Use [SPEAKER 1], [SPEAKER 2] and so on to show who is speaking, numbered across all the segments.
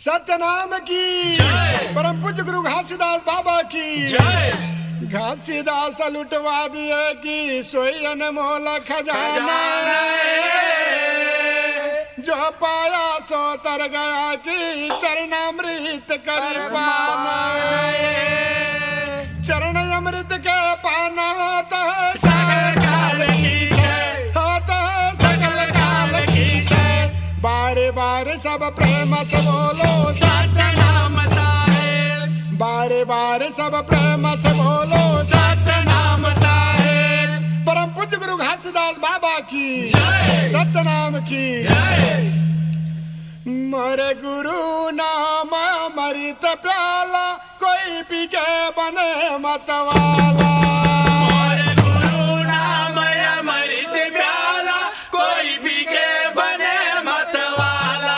[SPEAKER 1] सत्यनाम की परम पूज्य गुरु घासीदास बाबा की घासीदास लुटवा दिए कि सोई अनमोल खजाना जो पाया सो तर गया कि चरणामृत कर पाना चरण अमृत के पाना होता है सकल काल की जय होता है सकल काल की जय बारे बारे सब प्रेम से बोलो सतनाम साहेब बारे बारे सब प्रेम से बोलो सतनाम साहेब परम पूज्य गुरु घासीदास बाबा की सतनाम की मोरे गुरु नाम अमृत प्याला कोई पी के बने मतवाला
[SPEAKER 2] मोरे गुरु नाम अमृत प्याला कोई पी के बने मतवाला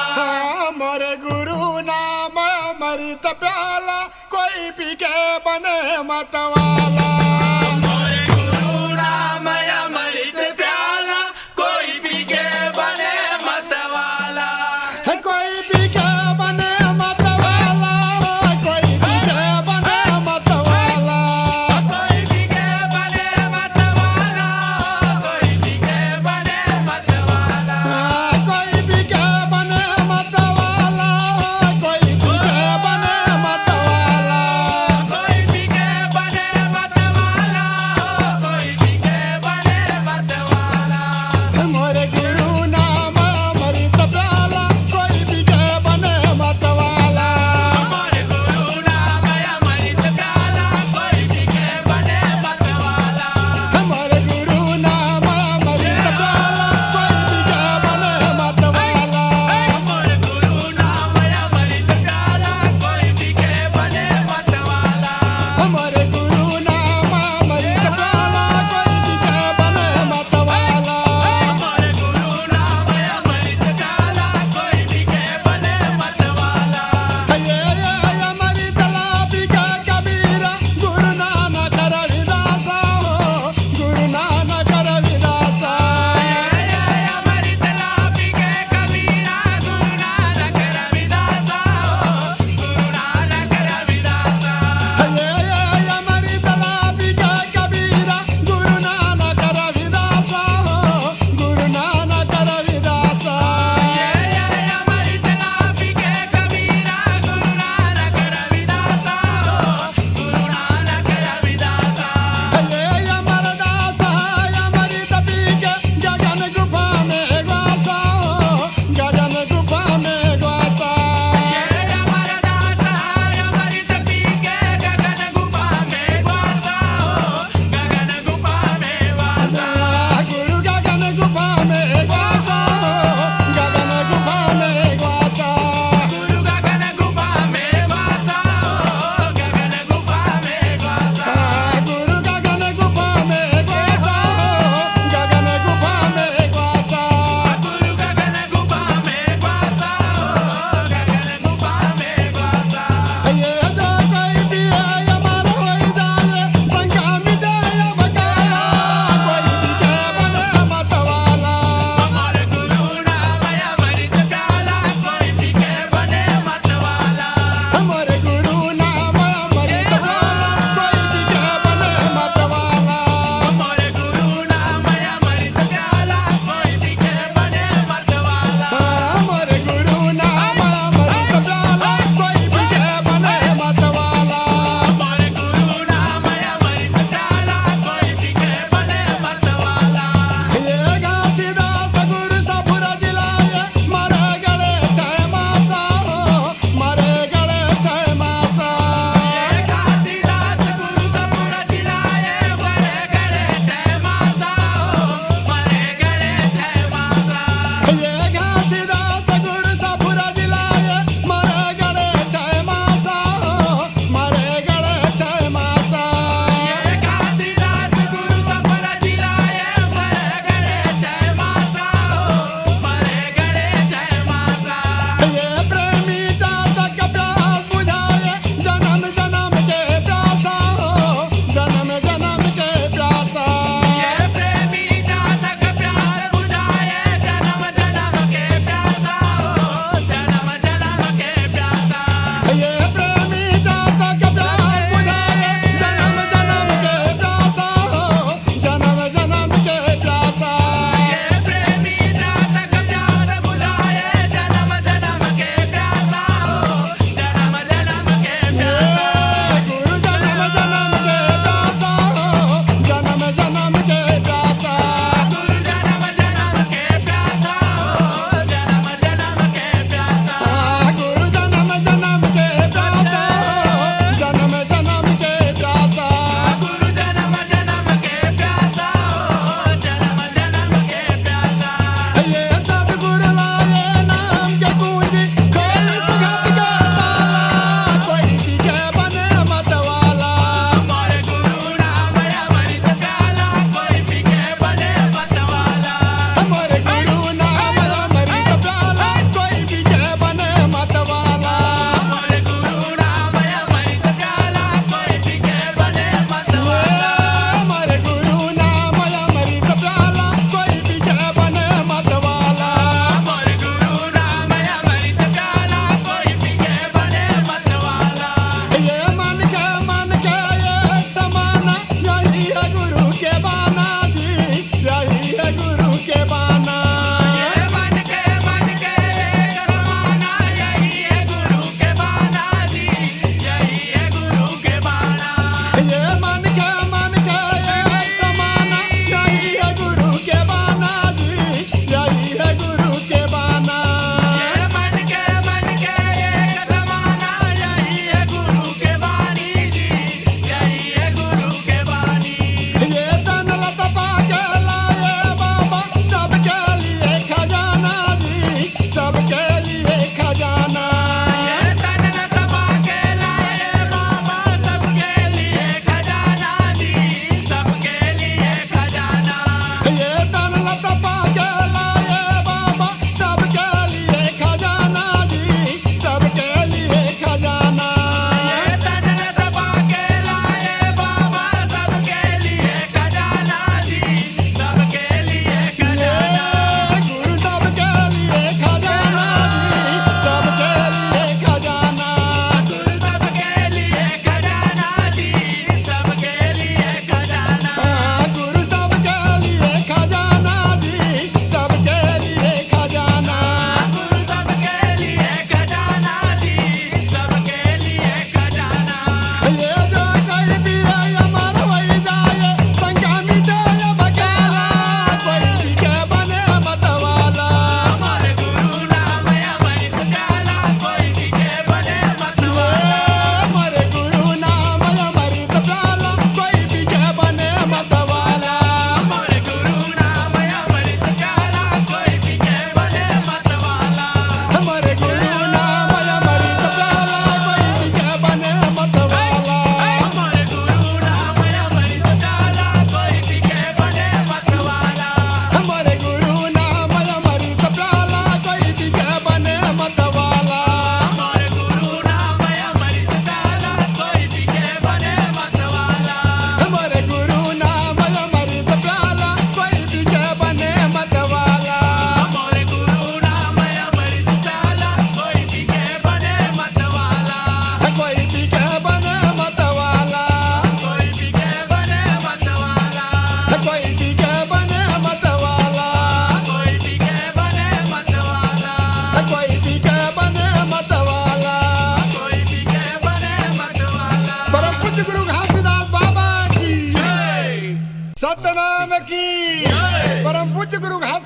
[SPEAKER 1] मोरे गुरु नाम अमृत प्याला कोई पी के बने मतवाला
[SPEAKER 2] मोरे गुरु नाम अमृत प्याला कोई पी के बने मतवाला
[SPEAKER 1] कोई पी के बने मतवाला कोई पी के बने मतवाला
[SPEAKER 2] कोई पी के बने मतवाला कोई पी के बने मतवाला
[SPEAKER 1] कोई पी के बने मतवाला कोई पी के बने मतवाला
[SPEAKER 2] कोई पी के बने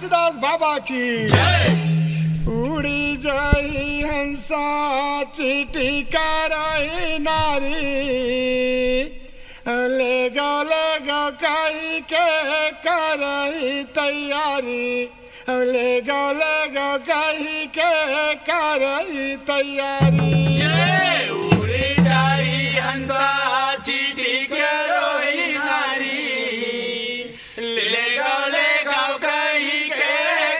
[SPEAKER 1] तुलसीदास बाबा की उड़ी जाई हंसा चीटी कराई नारी ले गो काई के करही तैयारी ले गो काई के करही तैयारी
[SPEAKER 2] ये उड़ी जाई हंसा चीटी के रोई नारी ले गाँव कहीं के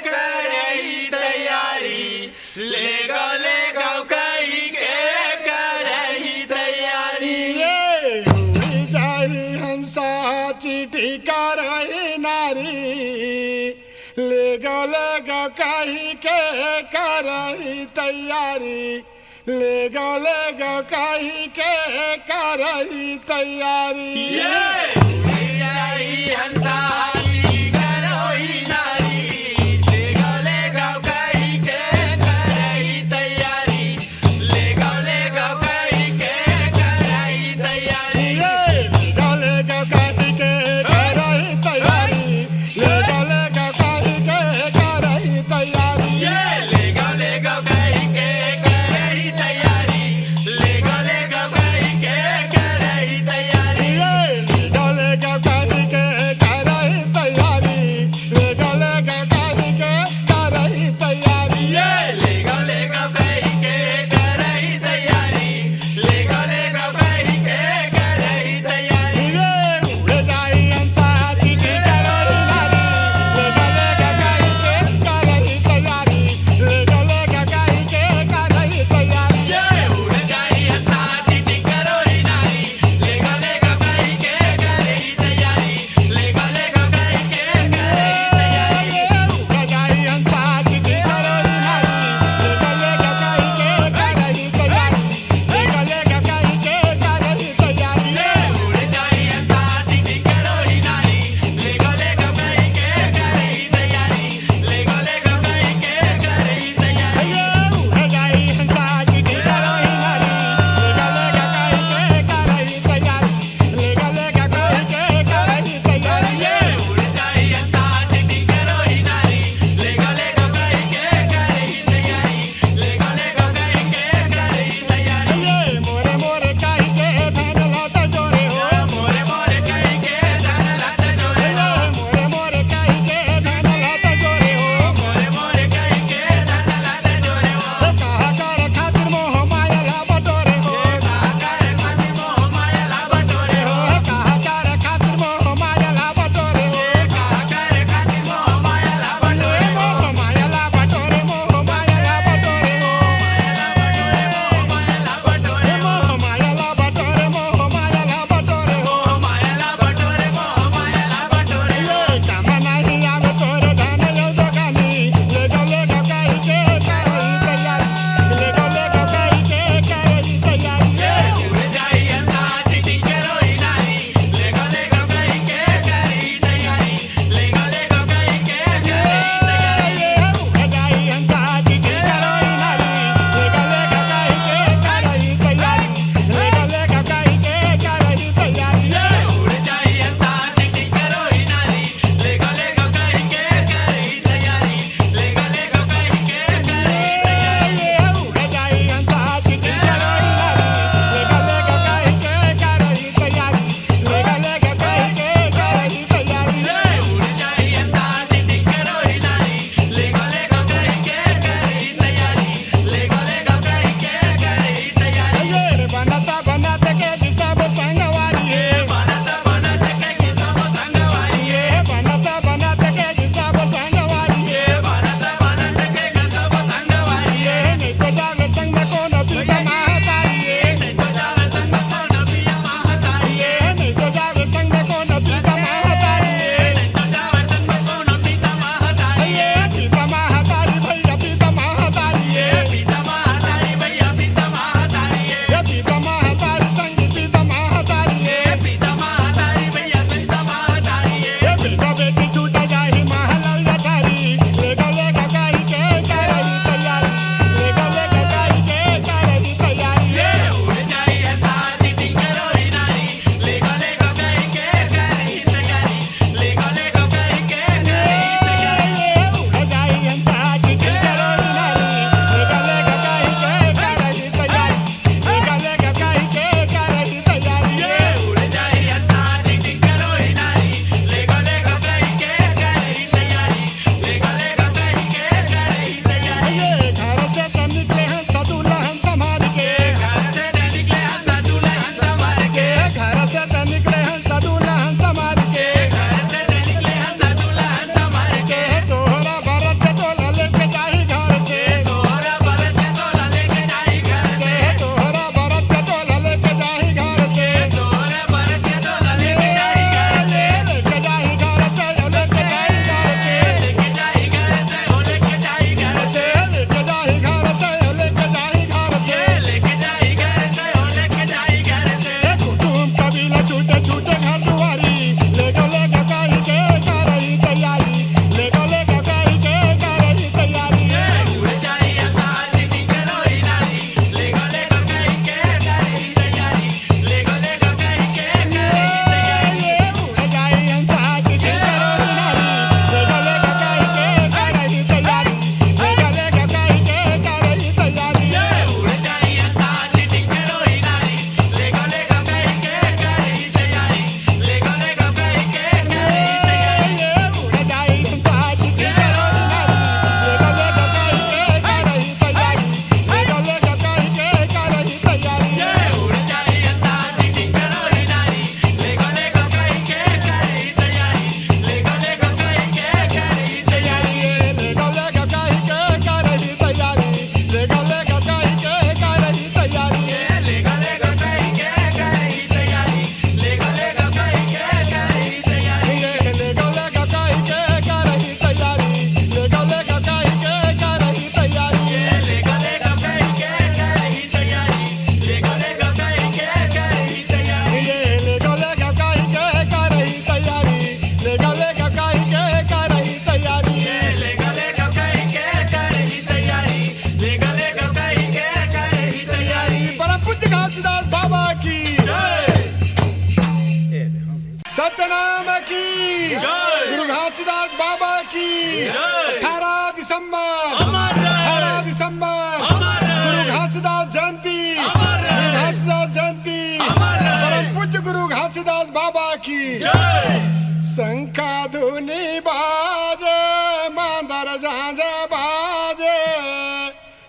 [SPEAKER 2] करही तैयारी ले गाँव कहीं के करही तैयारी
[SPEAKER 1] ये उड़ी जाई हंसा चीटी करही नारी ले गो काई के करही तैयारी ले गो काई के करही तैयारी
[SPEAKER 2] ये उड़ी जाई हंसा चीटी के रोई नारी ले गाँव कहीं के करही तैयारी ले गाँव कहीं के करही तैयारी
[SPEAKER 1] ये ले गो काई के करही तैयारी ले गो काई के करही तैयारी
[SPEAKER 2] ये ले गाँव कहीं के करही तैयारी ले गाँव कहीं के करही तैयारी
[SPEAKER 1] ये ले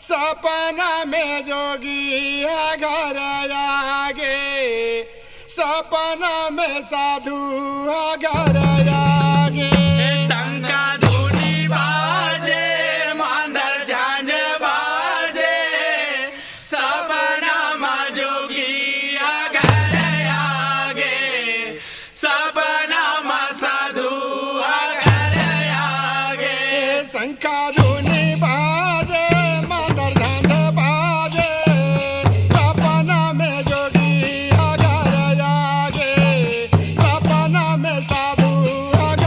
[SPEAKER 1] सपना में जोगी घर आगे, सपना में साधु घर आगे।
[SPEAKER 2] शंका धूनी बाजे मांदर झांझ बाजे, सपना में जोगी घर आगे, सपना में साधु घर आगे।
[SPEAKER 1] शंका धूनी बाजे मांदर झांझ बाजे, सपना में जोगी घर आगे, सपना में साधु घर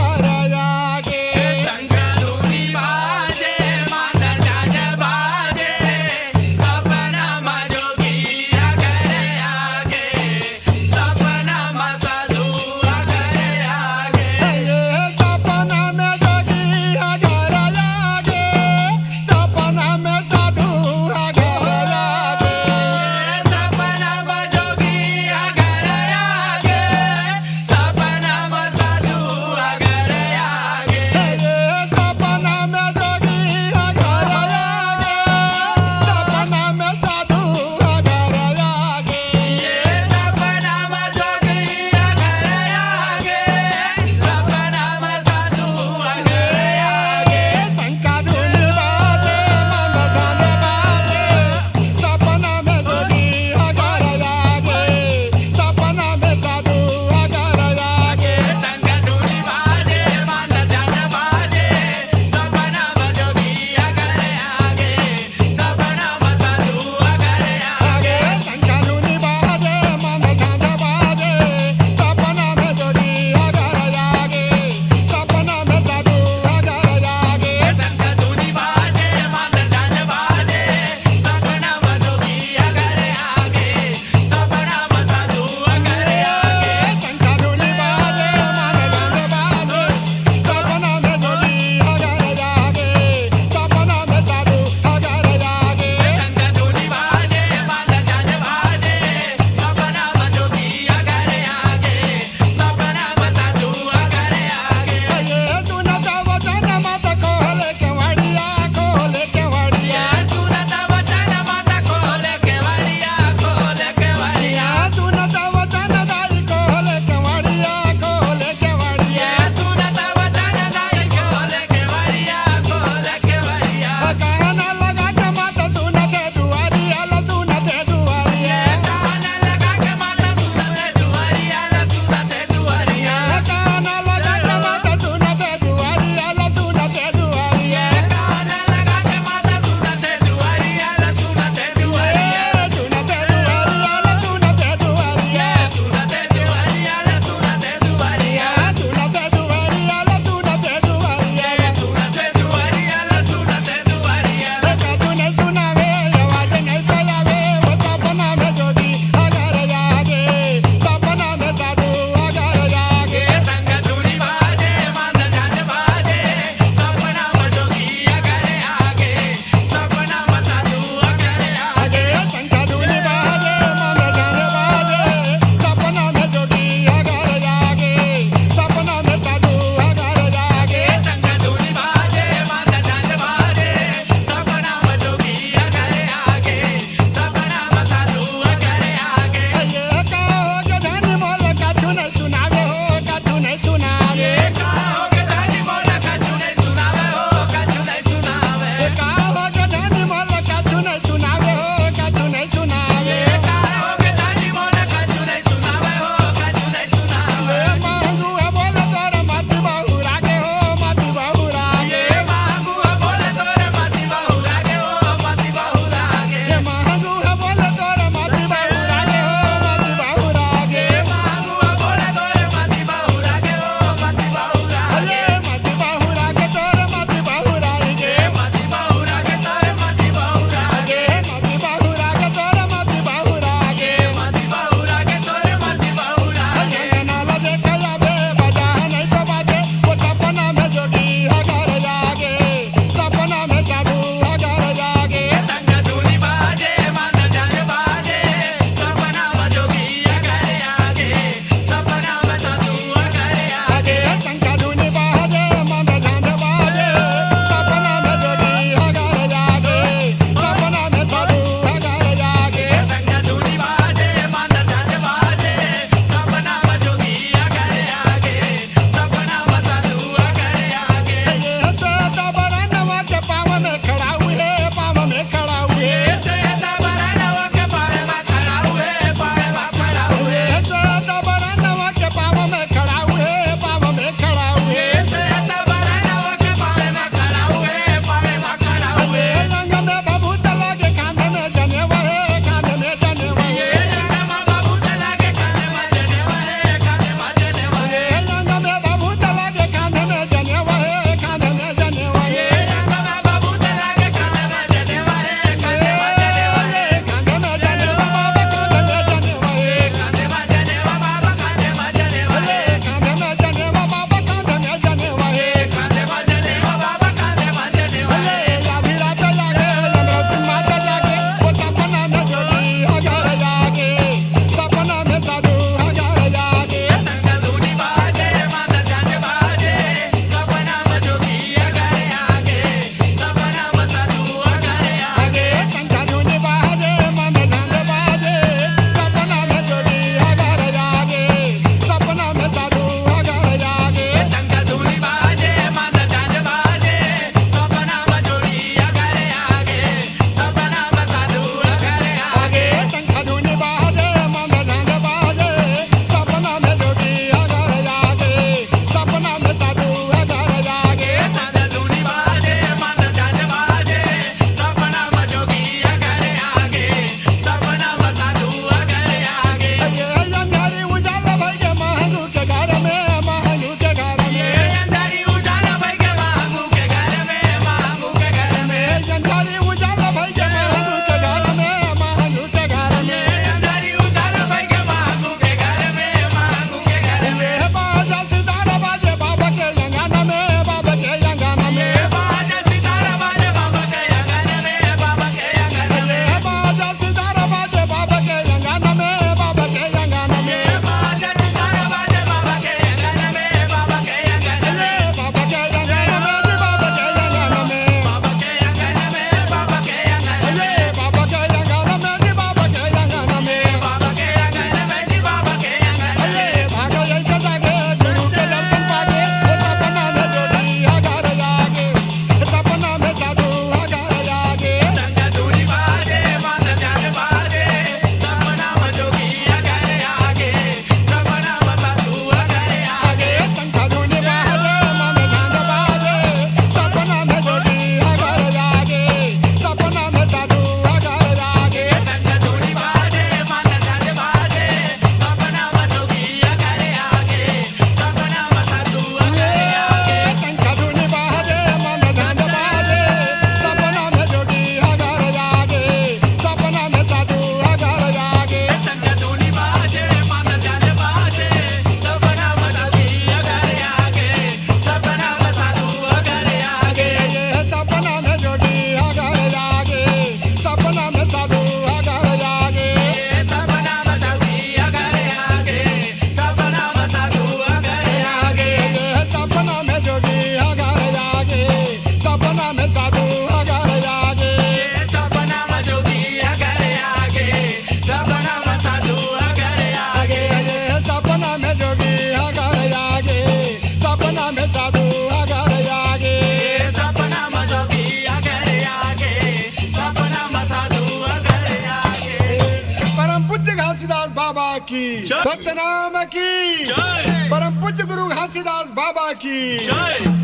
[SPEAKER 1] की
[SPEAKER 2] जय।
[SPEAKER 1] सतनाम की
[SPEAKER 2] जय
[SPEAKER 1] परम पूज्य गुरु घासीदास बाबा की
[SPEAKER 2] जय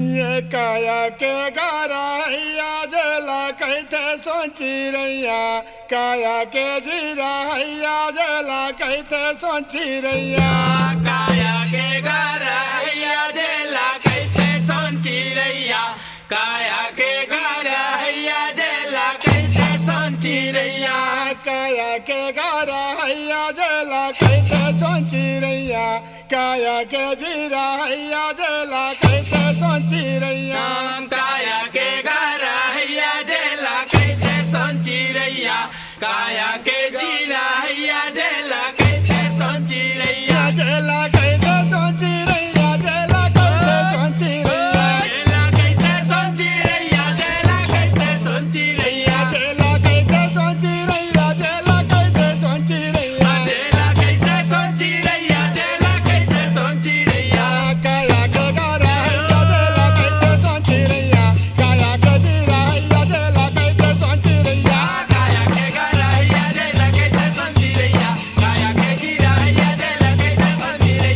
[SPEAKER 1] ये काया के गारैया जला कहते सोची रैया काया के जीराया जला कहते सोची रैया
[SPEAKER 2] काया के घर हैया जेला कैसे सोची रैया काया के घर हैया जेला कैसे सोची रैया
[SPEAKER 1] काया के गारैया जला कहते सोची रैया काया के जीराया जला कहते सोची रैया
[SPEAKER 2] काया के घर हैया जेला कैसे सोची रैया काया के जीरा हैया जेला कैसे सोची रैया
[SPEAKER 1] जला कहते सोची रैया जला कहते सोची रैया
[SPEAKER 2] जेला कैसे सोची रैया जेला कैसे सोची रैया
[SPEAKER 1] जला कहते सोची रैया जला कहते सोची रैया
[SPEAKER 2] जेला कैसे सोची रैया जेला कैसे सोची रैया
[SPEAKER 1] काया के गारैया जला कहते सोची रैया काया के जीराया जला कहते सोची रैया
[SPEAKER 2] काया के घर हैया जेला कैसे सोची रैया काया के जीरा हैया जेला कैसे सोची रैया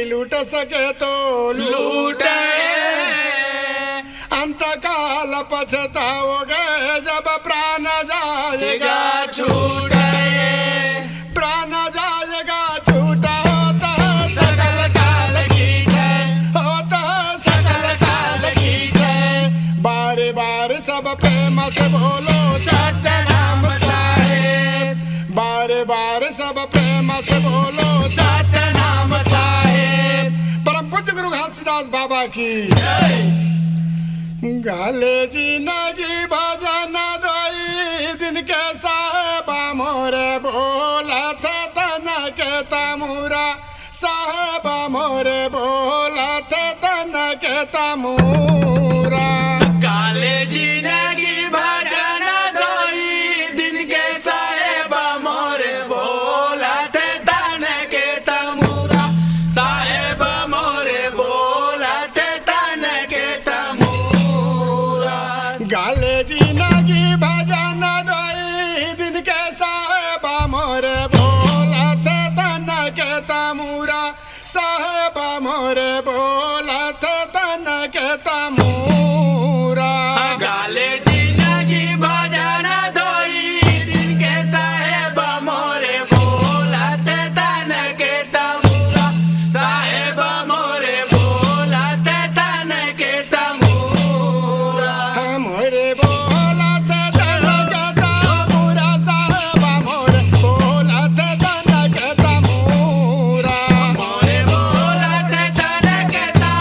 [SPEAKER 1] लूट सके तो
[SPEAKER 2] लूटे
[SPEAKER 1] अंतकाल पछताओगे जब प्राण जाएगा
[SPEAKER 2] छूटे
[SPEAKER 1] प्राण जाएगा छूटा होता है
[SPEAKER 2] सकल काल की जय
[SPEAKER 1] होता है सकल काल की जय बारे बार सब प्रेम से बोलो सतनाम साहेब बारे बार सब प्रेम से बोलो
[SPEAKER 2] सतनाम साहेब
[SPEAKER 1] परम पूज्य गुरु घासीदास बाबा की
[SPEAKER 2] जय
[SPEAKER 1] गाले जिंदगी भजन दोई दिन के साहेब मोरे बोला थे तन के तमुरा साहेब मोरे बोला थे तन के तमुरा
[SPEAKER 2] काले जिंदगी भजन दोई दिन के साहेब मोरे बोला थे तन के तमुरा साहेब मोरे बोला थे तन के तमुरा
[SPEAKER 1] गाले जिंदगी भजन दोई दिन के साहेब मोरे बोला थे तन के तमुरा साहेब मोरे बोला थे तन के तमुरा
[SPEAKER 2] गाले जिंदगी भजन दोई दिन के साहेब मोरे बोला थे तन के तमुरा साहेब मोरे बोला थे तन के तमुरा
[SPEAKER 1] मोरे बोला थे तन के तमुरा साहेब मोरे बोला थे तन के तमुरा
[SPEAKER 2] मोरे बोला थे तन के तमुरा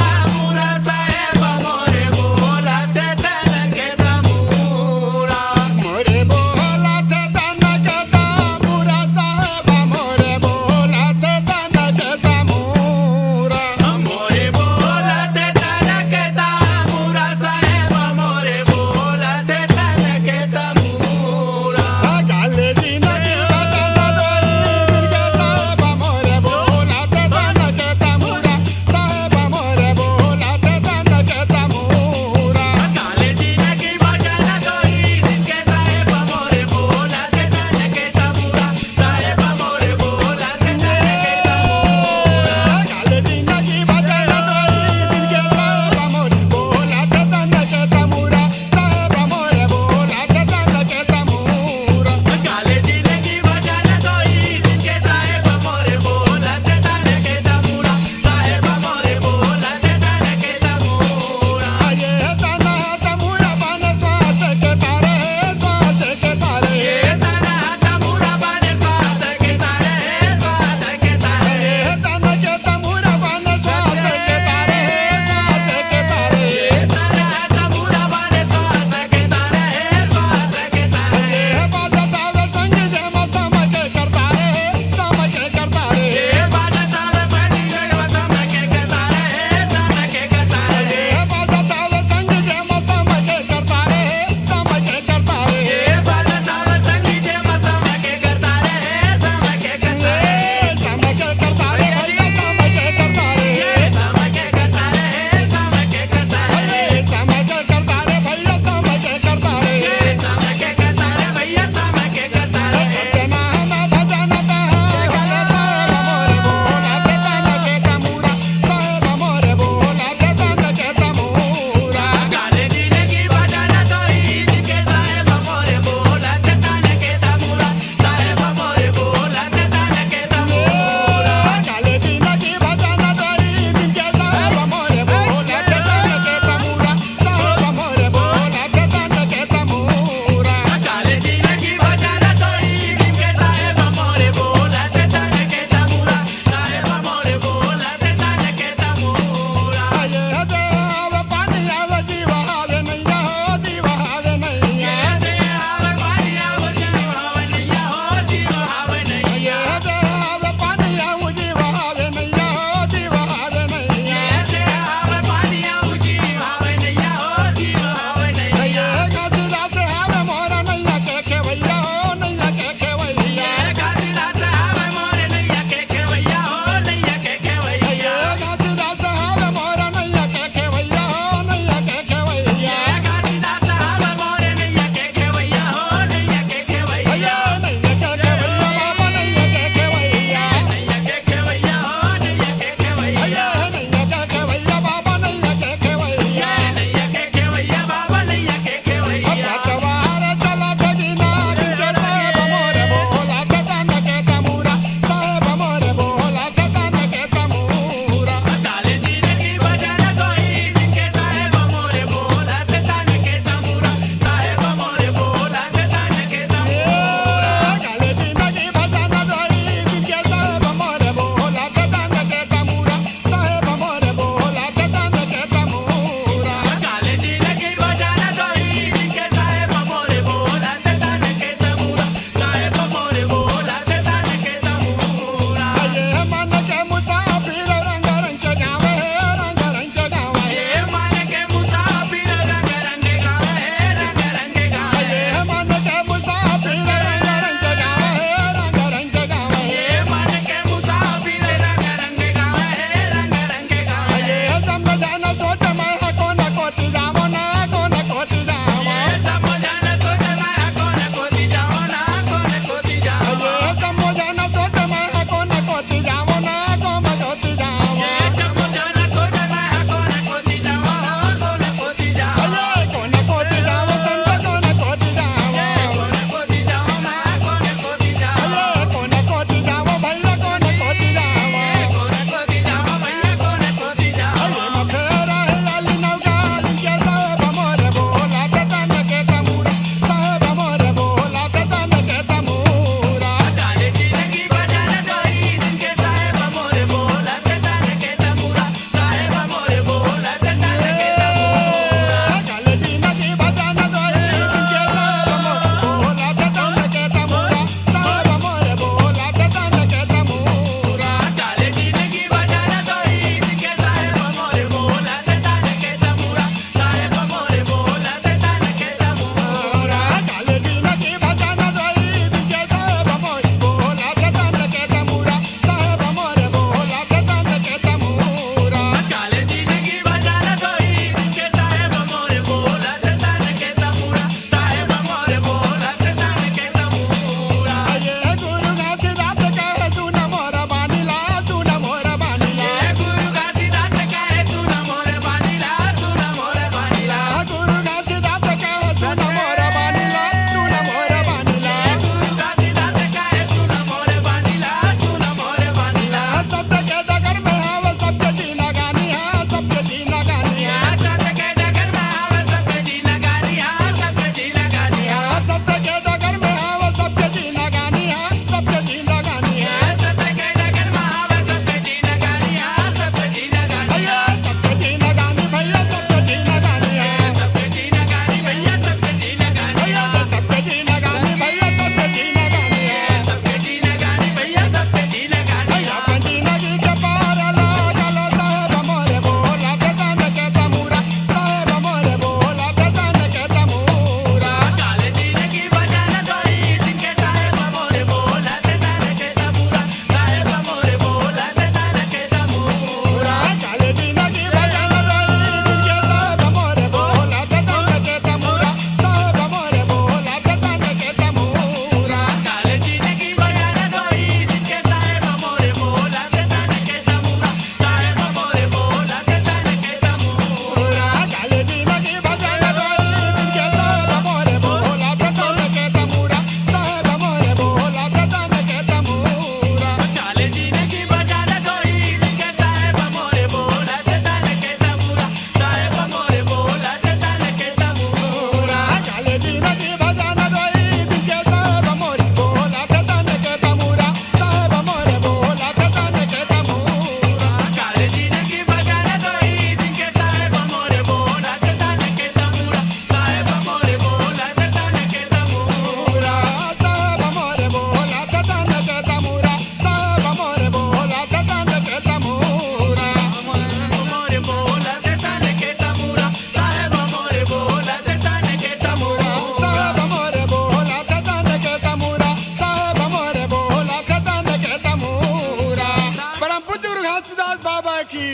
[SPEAKER 1] की,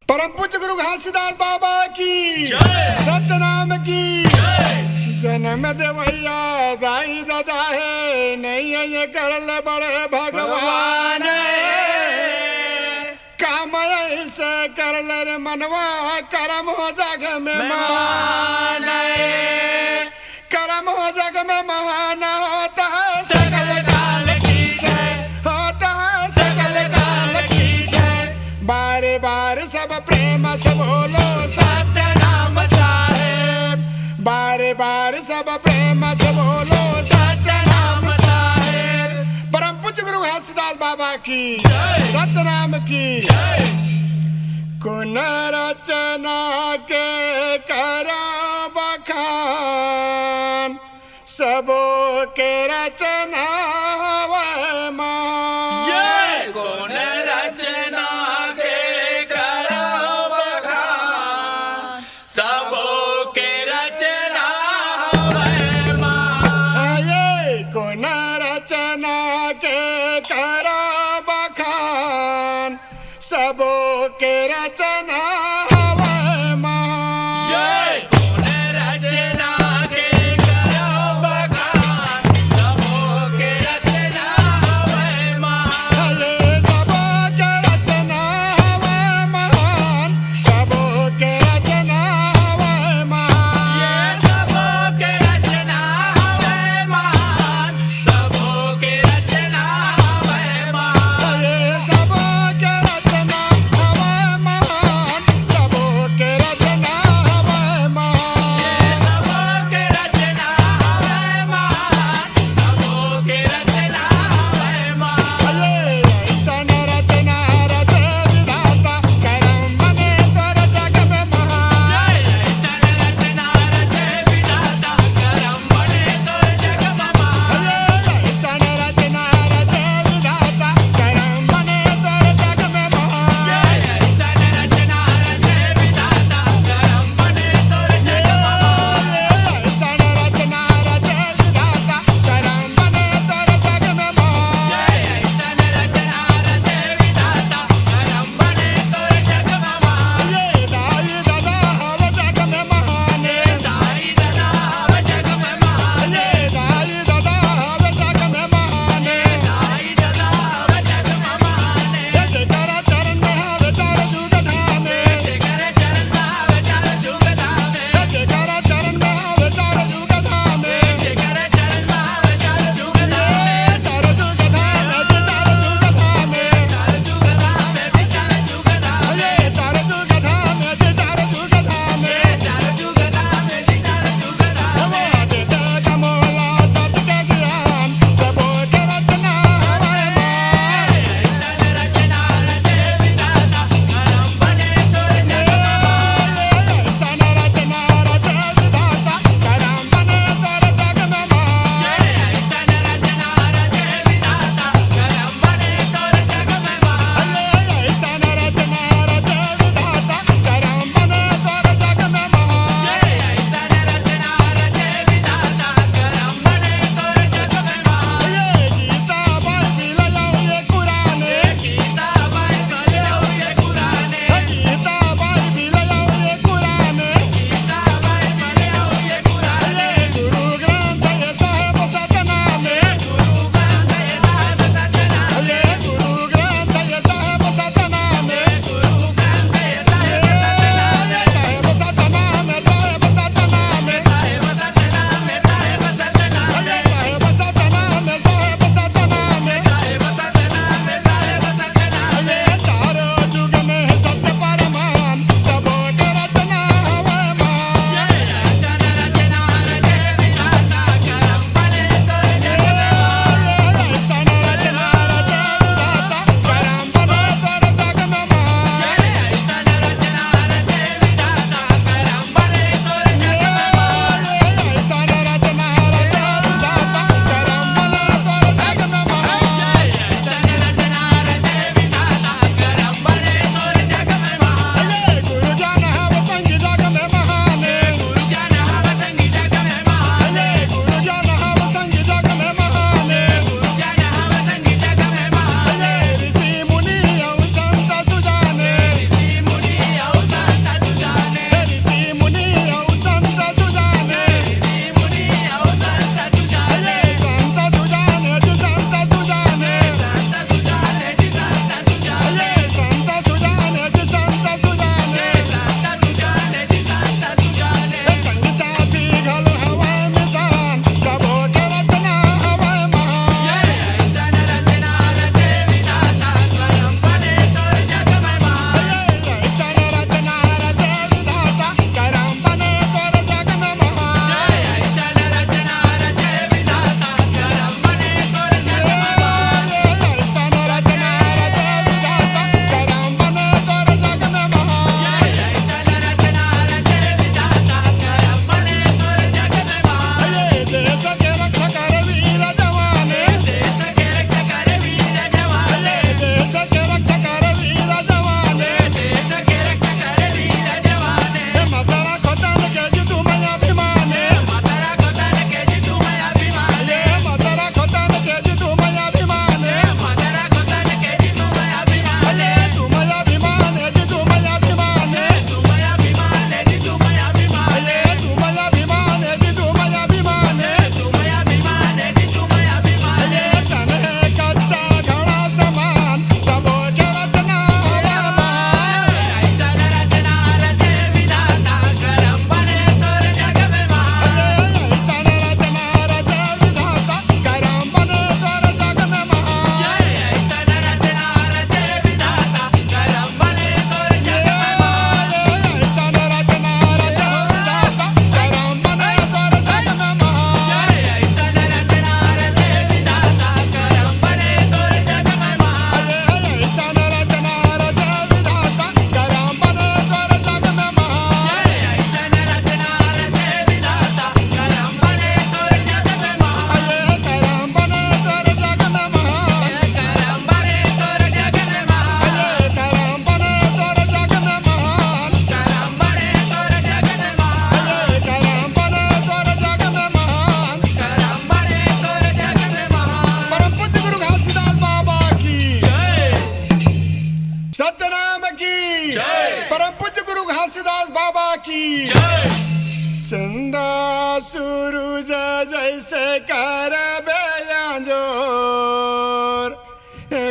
[SPEAKER 1] परम पूज्य गुरु घासीदास बाबा की,
[SPEAKER 2] जय
[SPEAKER 1] सतनाम की।
[SPEAKER 2] जय
[SPEAKER 1] जन्म देवैया दाई दादा है, नहीं है ये करल बड़े भगवान। काम ऐसे करल रे मनवा, करम हो जग में मान। कर्म हो जग में महान, होता है सकल काल की जय, होता है सकल काल की जय। बारे बार सब प्रेम से बोलो सतनाम साहेब, बारे बार सब प्रेम से बोलो सतनाम साहेब। परम पूज्य गुरु घासीदास बाबा की, सतनाम की। कुन रचना के करा बखान, सबो के रचना हवे मान।
[SPEAKER 2] ये कौन रचना के करो बखान, सबो के रचना हवे मान।
[SPEAKER 1] ये कुन रचना के करा बखान, सबो के रचना हवे मान।
[SPEAKER 2] ये कौन रचना के करो बखान, सबो के रचना हवे मान।
[SPEAKER 1] ये सबो के रचना हवे महान, सबो के रचना हवे मान।
[SPEAKER 2] ये सबो के रचना हवे मान, सबो के रचना हवे मान।
[SPEAKER 1] ये सबो के रचना हवे महान, की
[SPEAKER 2] जय।
[SPEAKER 1] परम पूज्य गुरु घासीदास बाबा की
[SPEAKER 2] जय
[SPEAKER 1] चंदा सूरज जैसे कर जोर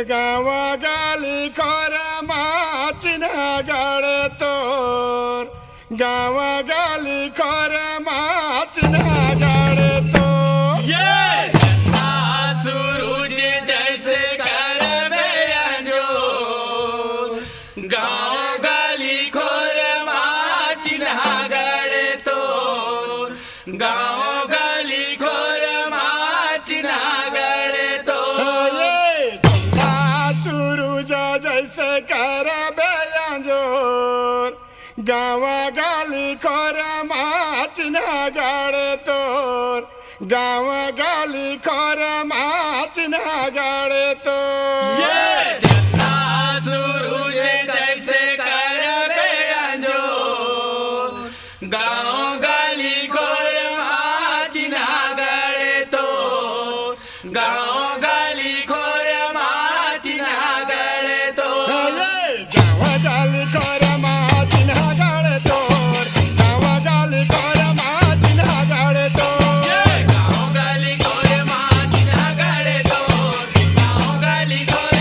[SPEAKER 1] गावा गाली खोर माचिन गड़े तोर गावा गाली खोर माचिन गड़े तोर
[SPEAKER 2] ये सूरज जैसे कर जो गाँव गली खोर चिन्हा गड़े तो गाँव गली खोर चिन्हा गड़े तो
[SPEAKER 1] ये चंदा सूरज जैसे कर जोर गावा गाली खोर माचिन गड़े तोर गाँव गाली खोर माचिन गड़े तोर
[SPEAKER 2] ये सूरज जैसे कर जो गाँव गली खोर चिन्हा गड़े तो गाँव गली खोर चिन्हा गड़े तो
[SPEAKER 1] ये गावा गाली खोर माचिन गड़े तोर गावा गाली खोर माचिन गड़े तोर
[SPEAKER 2] गाँव गली खोर चिन्हा गड़े तो गाँव गली खोर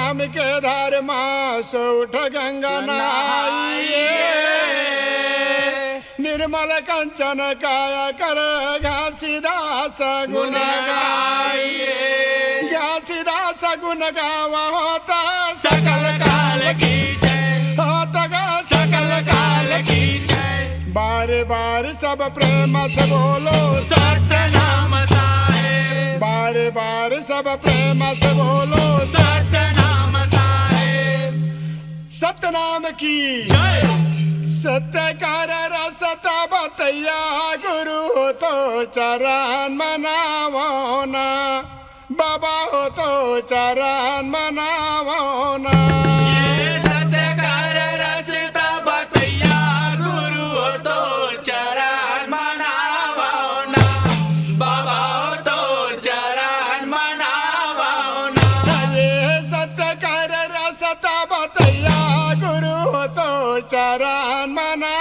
[SPEAKER 1] नाम के धर्मा सो उठ गंगा नहाइए निर्मल कंचन काया कर घासीदास गुण गाइए घासीदास गुण गावा होता
[SPEAKER 2] सकल काल की जय
[SPEAKER 1] होता गा
[SPEAKER 2] सकल काल की जय
[SPEAKER 1] बार बार सब प्रेम से बोलो
[SPEAKER 2] सतनाम साहेब
[SPEAKER 1] बार बार सब प्रेम से बोलो
[SPEAKER 2] सतनाम साहेब
[SPEAKER 1] सतनाम की
[SPEAKER 2] जय
[SPEAKER 1] सत्य कर रसता बतैया गुरु तो चरण मनावो ना बाबा हो तो चरण मनावो ना
[SPEAKER 2] ये सत्य कर रसता बतैया गुरु तो चरण मनावो ना बाबा तो चरण मनावो ना
[SPEAKER 1] ये सत्य कर रसता बतैया गुरु तो चरण मना